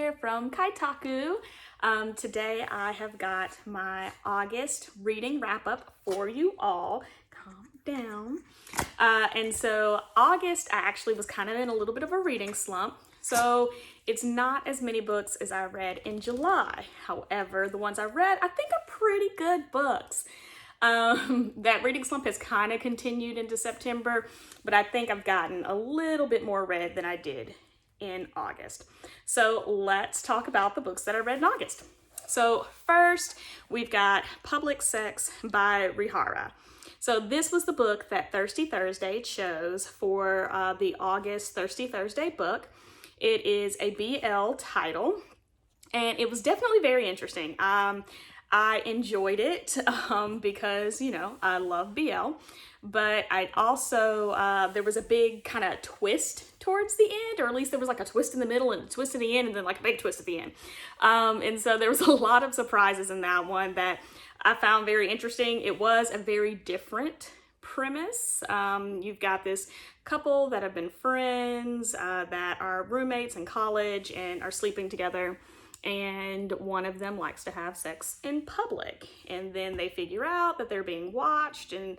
here from Kaitaku. Today I have got my August reading wrap up for you all. Calm down. And so August, I actually was kind of in a little bit of a reading slump. So it's not as many books as I read in July. However, the ones I read, I think are pretty good books. That reading slump has kind of continued into September, but I think I've gotten a little bit more read than I did in August. So let's talk about the books that I read in August. So first, we've got Public Sex by Rihara. So this was the book that Thirsty Thursday chose for the August Thirsty Thursday book. It is a BL title, and it was definitely very interesting. I enjoyed it because, you know, I love BL, but I also, there was a big kind of twist towards the end, or at least there was like a twist in the middle and a twist in the end and then like a big twist at the end. And so there was a lot of surprises in that one that I found very interesting. It was a very different premise. You've got this couple that have been friends, that are roommates in college and are sleeping together. And one of them likes to have sex in public, and then they figure out that they're being watched, and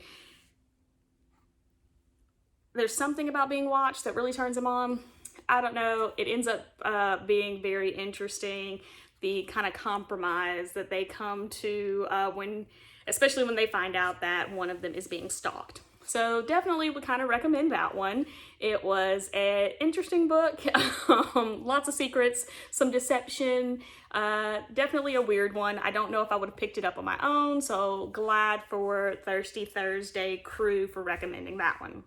there's something about being watched that really turns them on. I don't know. It ends up being very interesting, the kind of compromise that they come to especially when they find out that one of them is being stalked. So definitely would kind of recommend that one. It was an interesting book, lots of secrets, some deception, definitely a weird one. I don't know if I would have picked it up on my own, so glad for Thirsty Thursday crew for recommending that one.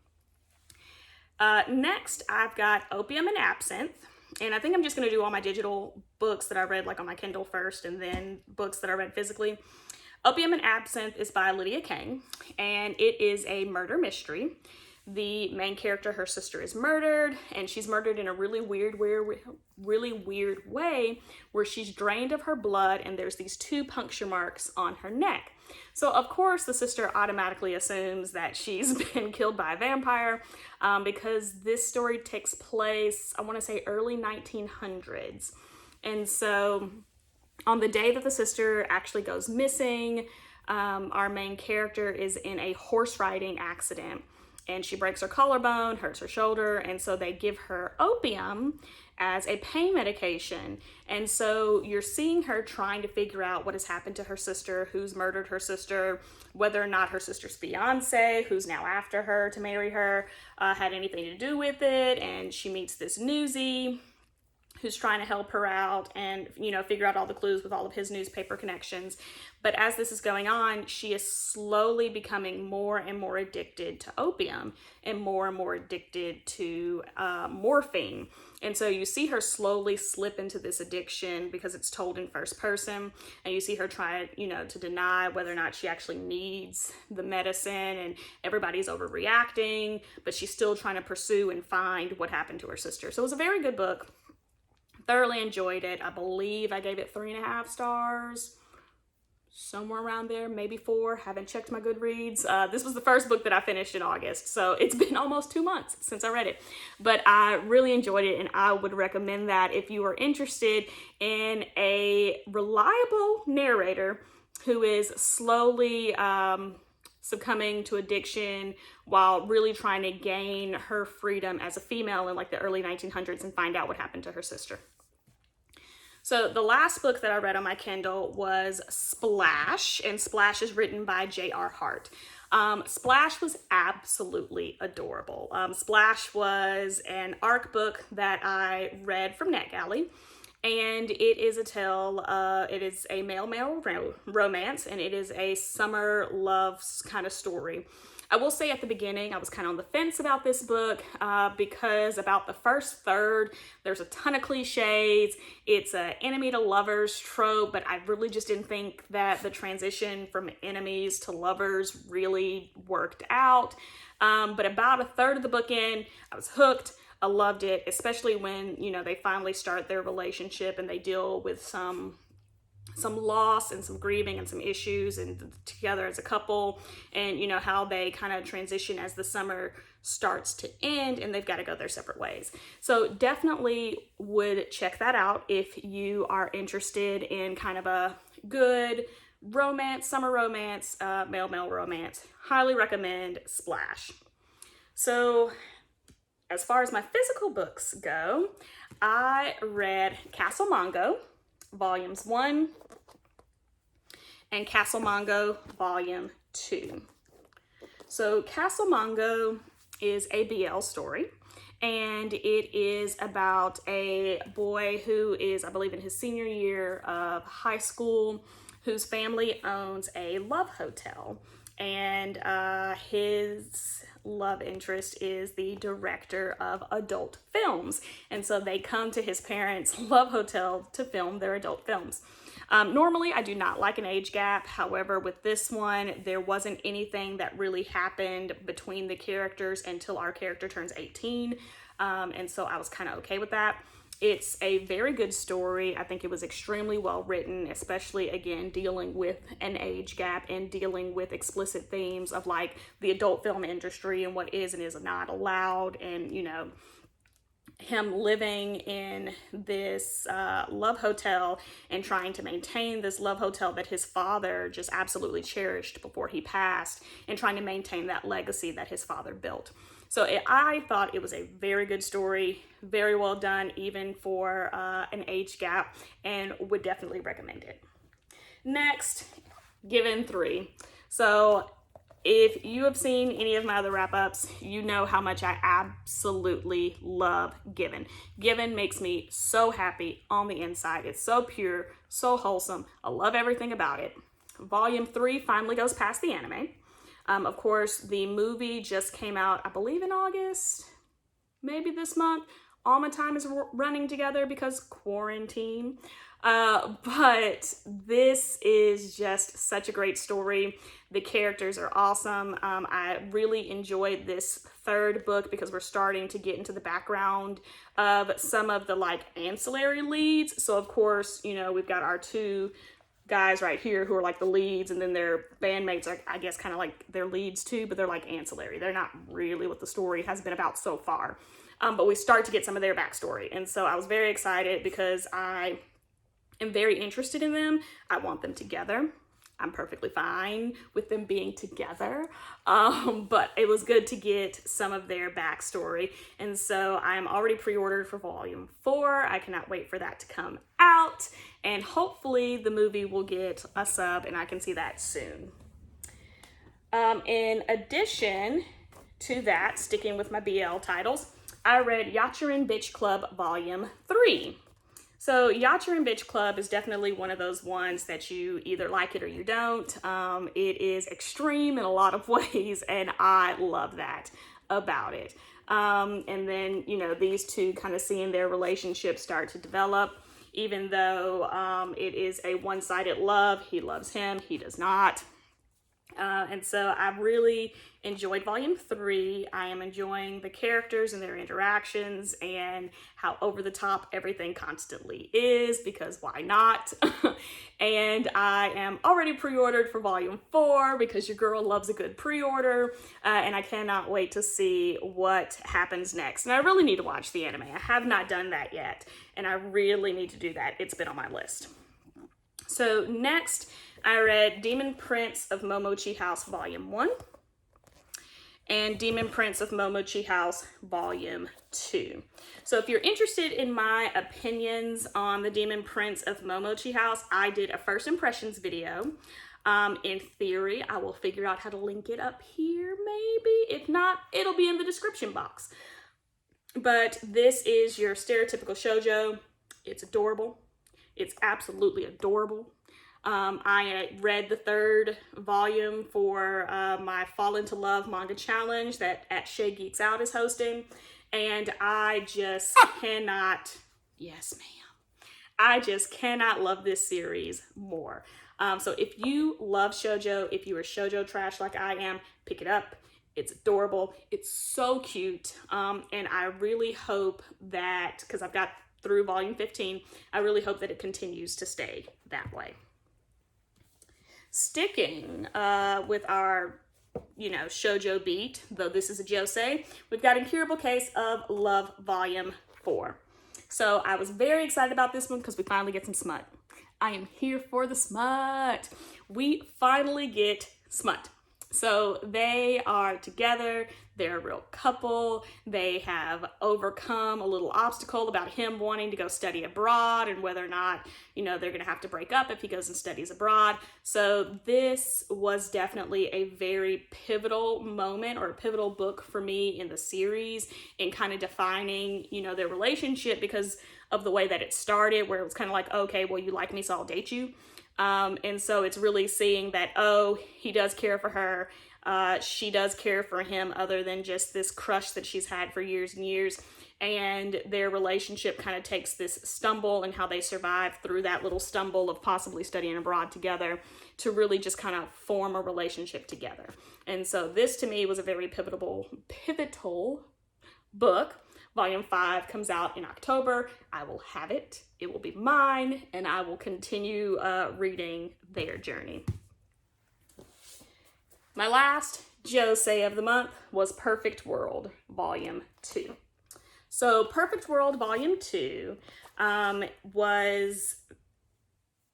Next, I've got Opium and Absinthe, and I think I'm just going to do all my digital books that I read like on my Kindle first, and then books that I read physically. Opium and Absinthe is by Lydia Kang, and it is a murder mystery. The main character, her sister, is murdered, and she's murdered in a really weird way where she's drained of her blood, and there's these 2 puncture marks on her neck. So of course the sister automatically assumes that she's been killed by a vampire, because this story takes place, I want to say early 1900s. And so on the day that the sister actually goes missing, our main character is in a horse riding accident, and she breaks her collarbone, hurts her shoulder, and so they give her opium as a pain medication. And so you're seeing her trying to figure out what has happened to her sister, who's murdered her sister, whether or not her sister's fiance, who's now after her to marry her, had anything to do with it. And she meets this newsie who's trying to help her out and, you know, figure out all the clues with all of his newspaper connections. But as this is going on, she is slowly becoming more and more addicted to opium and more addicted to morphine. And so you see her slowly slip into this addiction because it's told in first person, and you see her try, you know, to deny whether or not she actually needs the medicine, and everybody's overreacting, but she's still trying to pursue and find what happened to her sister. So it was a very good book. Thoroughly enjoyed it. I believe I gave it 3.5 stars, somewhere around there, maybe 4. Haven't checked my Goodreads. This was the first book that I finished in August, so it's been almost 2 months since I read it. But I really enjoyed it, and I would recommend that if you are interested in a reliable narrator who is slowly succumbing to addiction while really trying to gain her freedom as a female in like the early 1900s and find out what happened to her sister. So the last book that I read on my Kindle was Splash, and Splash is written by J.R. Hart. Splash was absolutely adorable. Splash was an ARC book that I read from NetGalley, and it is it is a male-male romance, and it is a summer love kind of story. I will say at the beginning, I was kind of on the fence about this book because about the first third, there's a ton of cliches. It's an enemy to lovers trope, but I really just didn't think that the transition from enemies to lovers really worked out. But about a third of the book in, I was hooked. I loved it, especially when, you know, they finally start their relationship and they deal with some some loss and some grieving and some issues and together as a couple, and you know how they kind of transition as the summer starts to end and they've got to go their separate ways. So definitely would check that out if you are interested in kind of a good romance, summer romance, male romance. Highly recommend Splash. So as far as my physical books go, I read Castle Mongo volumes 1 and Castle Mongo volume 2. So Castle Mongo is a BL story, and it is about a boy who is, I believe, in his senior year of high school, whose family owns a love hotel, and his love interest is the director of adult films, and so they come to his parents' love hotel to film their adult films. Normally, I do not like an age gap. However, with this one, there wasn't anything that really happened between the characters until our character turns 18. And so I was kind of okay with that. It's a very good story. I think it was extremely well written, especially, again, dealing with an age gap and dealing with explicit themes of like the adult film industry and what is and is not allowed, and, you know, him living in this love hotel and trying to maintain this love hotel that his father just absolutely cherished before he passed, and trying to maintain that legacy that his father built. So I thought it was a very good story, very well done, even for an age gap, and would definitely recommend it. Next, Given 3. So if you have seen any of my other wrap-ups, you know how much I absolutely love Given. Given makes me so happy on the inside. It's so pure, so wholesome. I love everything about it. Volume 3 finally goes past the anime. Of course, the movie just came out, I believe in August, maybe this month. All my time is running together because quarantine. But this is just such a great story. The characters are awesome. I really enjoyed this third book because we're starting to get into the background of some of the like ancillary leads. So of course, you know, we've got our two guys right here who are like the leads, and then their bandmates are, I guess, kind of like their leads too, but they're like ancillary. They're not really what the story has been about so far. But we start to get some of their backstory. And so I was very excited because I am very interested in them. I want them together. I'm perfectly fine with them being together. But it was good to get some of their backstory. And so I'm already pre-ordered for volume 4. I cannot wait for that to come out. And hopefully the movie will get a sub and I can see that soon. In addition to that, sticking with my BL titles, I read Yachirin Bitch Club Volume 3. So Yachirin Bitch Club is definitely one of those ones that you either like it or you don't. It is extreme in a lot of ways, and I love that about it. And then, you know, these two kind of seeing their relationship start to develop, even though it is a one-sided love. He loves him, he does not. And so I really enjoyed volume 3. I am enjoying the characters and their interactions and how over the top everything constantly is, because why not? And I am already pre-ordered for volume 4 because your girl loves a good pre-order. And I cannot wait to see what happens next. And I really need to watch the anime. I have not done that yet, and I really need to do that. It's been on my list. So next, I read Demon Prince of Momochi House Volume 1 and Demon Prince of Momochi House Volume 2. So if you're interested in my opinions on the Demon Prince of Momochi House, I did a first impressions video. In theory, I will figure out how to link it up here, maybe. If not, it'll be in the description box. But this is your stereotypical shoujo. It's adorable. It's absolutely adorable. I read the 3rd volume for my Fall Into Love manga challenge that at Shay Geeks Out is hosting, and I just cannot, yes ma'am, I just cannot love this series more. So if you love shoujo, if you are shoujo trash like I am, pick it up. It's adorable. It's so cute. And I really hope that, because I've got through volume 15. I really hope that it continues to stay that way. Sticking with our shoujo beat, though this is a josei, we've got Incurable Case of Love Volume 4. So I was very excited about this one because we finally get some smut. I am here for the smut. We finally get smut. So they are together, they're a real couple, they have overcome a little obstacle about him wanting to go study abroad and whether or not, they're gonna have to break up if he goes and studies abroad. So this was definitely a very pivotal moment or a pivotal book for me in the series in kind of defining, their relationship because of the way that it started, where it was kind of like, okay, well, you like me, so I'll date you. And so it's really seeing that, oh, he does care for her. She does care for him other than just this crush that she's had for years and years. And their relationship kind of takes this stumble and how they survive through that little stumble of possibly studying abroad together to really just kind of form a relationship together. And so this to me was a very pivotal book. Volume 5 comes out in October. I will have it. It will be mine, and I will continue reading their journey. My last josei of the month was Perfect World, Volume 2. So Perfect World, Volume 2 was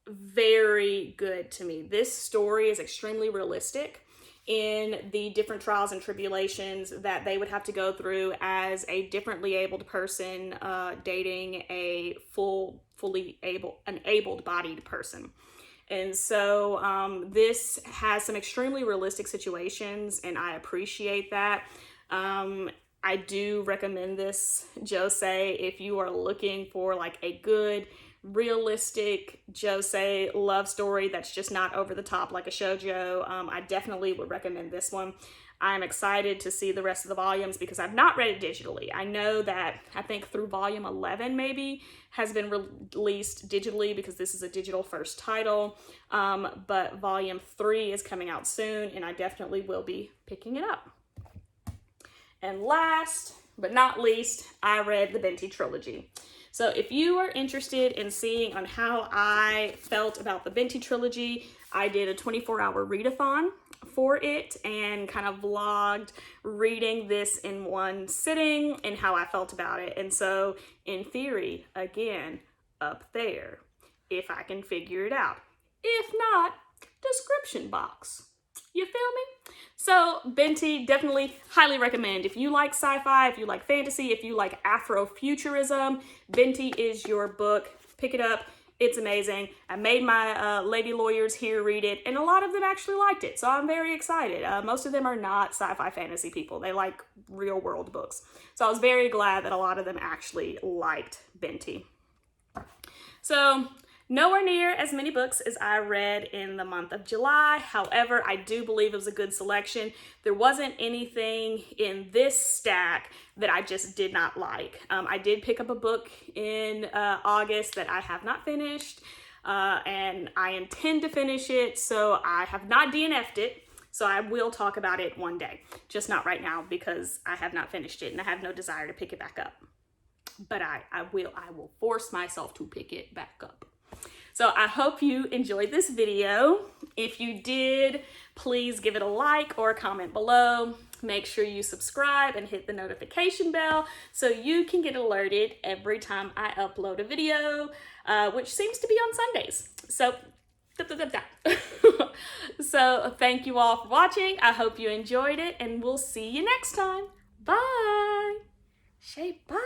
very good to me. This story is extremely realistic in the different trials and tribulations that they would have to go through as a differently abled person dating a an able-bodied person. And so this has some extremely realistic situations, and I appreciate that. I do recommend this josei if you are looking for like a good, realistic josei love story that's just not over the top like a shoujo. I definitely would recommend this one. I'm excited to see the rest of the volumes because I've not read it digitally. I know that I think through volume 11 maybe has been released digitally because this is a digital first title, but volume 3 is coming out soon and I definitely will be picking it up. And last but not least, I read the Benti trilogy. So if you are interested in seeing on how I felt about the Benti trilogy, I did a 24-hour readathon for it and kind of vlogged reading this in one sitting and how I felt about it. And so in theory, again, up there, if I can figure it out. If not, description box. You feel me? So Benti, definitely highly recommend. If you like sci-fi, if you like fantasy, if you like Afrofuturism, Benti is your book. Pick it up. It's amazing. I made my lady lawyers here read it, and a lot of them actually liked it, so I'm very excited. Most of them are not sci-fi fantasy people. They like real world books. So I was very glad that a lot of them actually liked Benti. So nowhere near as many books as I read in the month of July. However, I do believe it was a good selection. There wasn't anything in this stack that I just did not like. I did pick up a book in August that I have not finished, and I intend to finish it, so I have not DNF'd it. So I will talk about it one day, just not right now because I have not finished it and I have no desire to pick it back up. But I will force myself to pick it back up. So I hope you enjoyed this video. If you did, please give it a like or a comment below. Make sure you subscribe and hit the notification bell so you can get alerted every time I upload a video, which seems to be on Sundays. So, so thank you all for watching. I hope you enjoyed it and we'll see you next time. Bye. Say bye.